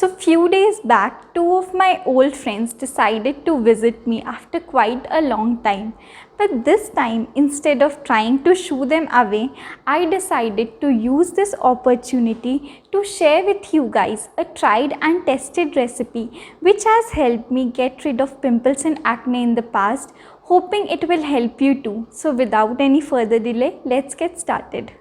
So few days back, two of my old friends decided to visit me after quite a long time. But this time, instead of trying to shoo them away, I decided to use this opportunity to share with you guys a tried and tested recipe which has helped me get rid of pimples and acne in the past, hoping it will help you too. So without any further delay, let's get started.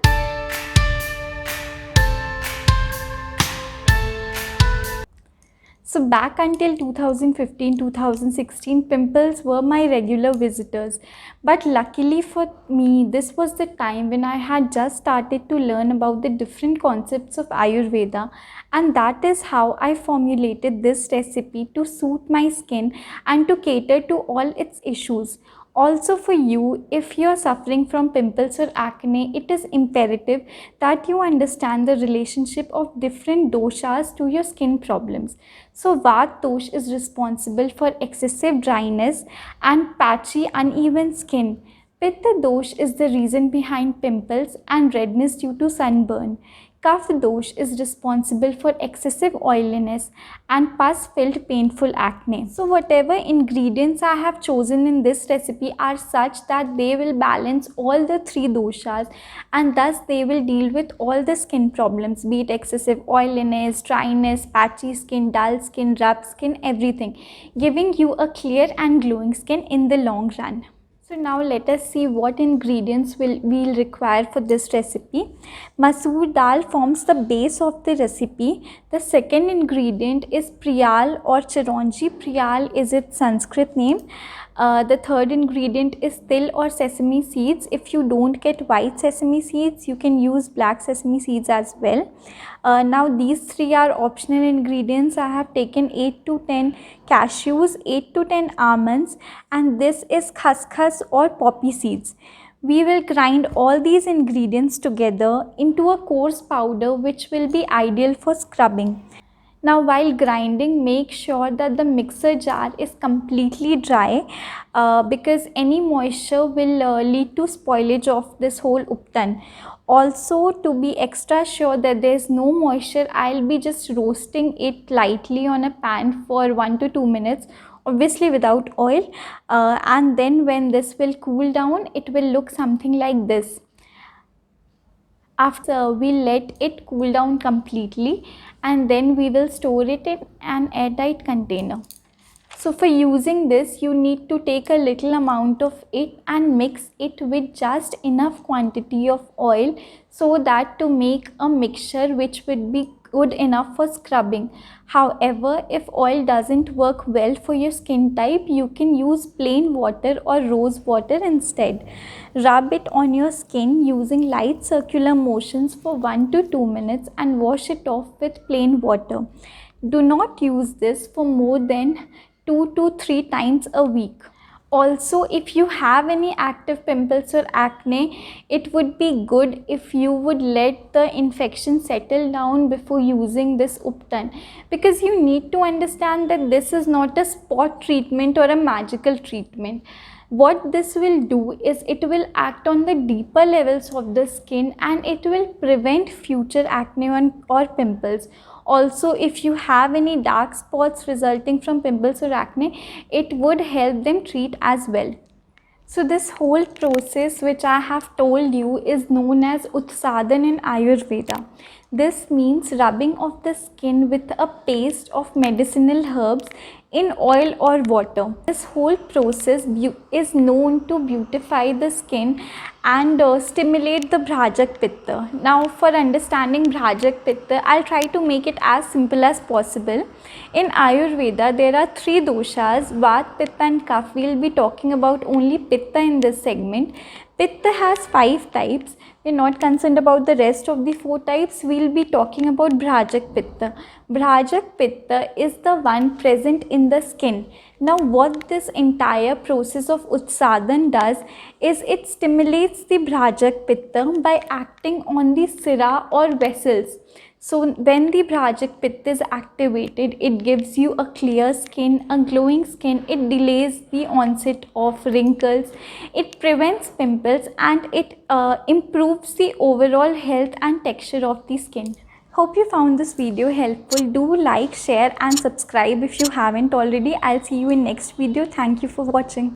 So back until 2015-2016, pimples were my regular visitors. But luckily for me, this was the time when I had just started to learn about the different concepts of Ayurveda, and that is how I formulated this recipe to suit my skin and to cater to all its issues. Also for you, if you are suffering from pimples or acne, it is imperative that you understand the relationship of different doshas to your skin problems. So Vata dosh is responsible for excessive dryness and patchy uneven skin. Pitta dosh is the reason behind pimples and redness due to sunburn. Kapha dosh is responsible for excessive oiliness and pus-filled painful acne. So whatever ingredients I have chosen in this recipe are such that they will balance all the three doshas, and thus they will deal with all the skin problems, be it excessive oiliness, dryness, patchy skin, dull skin, rough skin, everything, giving you a clear and glowing skin in the long run. So now let us see what ingredients we'll require for this recipe. Masoor dal forms the base of the recipe. The second ingredient is priyal or chironji. Priyal is its Sanskrit name. The third ingredient is til or sesame seeds. If you don't get white sesame seeds, you can use black sesame seeds as well. Now these three are optional ingredients. I have taken 8 to 10 cashews, 8 to 10 almonds, and this is khaskhas or poppy seeds. We will grind all these ingredients together into a coarse powder which will be ideal for scrubbing. Now while grinding, make sure that the mixer jar is completely dry because any moisture will lead to spoilage of this whole uptan. Also, to be extra sure that there is no moisture, I'll be just roasting it lightly on a pan for 1 to 2 minutes, obviously without oil, and then when this will cool down, it will look something like this. After we let it cool down completely, and then we will store it in an airtight container. So for using this, you need to take a little amount of it and mix it with just enough quantity of oil so that to make a mixture which would be good enough for scrubbing. However, if oil doesn't work well for your skin type, you can use plain water or rose water instead. Rub it on your skin using light circular motions for 1 to 2 minutes and wash it off with plain water. Do not use this for more than 2 to 3 times a week. Also, if you have any active pimples or acne, it would be good if you would let the infection settle down before using this uptan, because you need to understand that this is not a spot treatment or a magical treatment. What this will do is it will act on the deeper levels of the skin and it will prevent future acne or pimples. Also, if you have any dark spots resulting from pimples or acne, it would help them treat as well. So this whole process which I have told you is known as Utsadan in Ayurveda. This means rubbing of the skin with a paste of medicinal herbs in oil or water. This whole process is known to beautify the skin and stimulate the Bhrajak Pitta. Now for understanding Bhrajak Pitta, I'll try to make it as simple as possible. In Ayurveda, there are three doshas, Vata, Pitta and Kapha. We'll be talking about only Pitta in this segment. Pitta has 5 types. We're not concerned about the rest of the 4 types. We'll be talking about Bhrajak Pitta. Bhrajak Pitta is the one present in the skin. Now what this entire process of Utsadan does is it stimulates the Bhrajak Pitta by acting on the sira or vessels. So when the Bhrajak Pitta is activated, it gives you a clear skin, a glowing skin, it delays the onset of wrinkles, it prevents pimples, and it improves the overall health and texture of the skin. Hope you found this video helpful. Do like, share and subscribe if you haven't already. I'll see you in next video. Thank you for watching.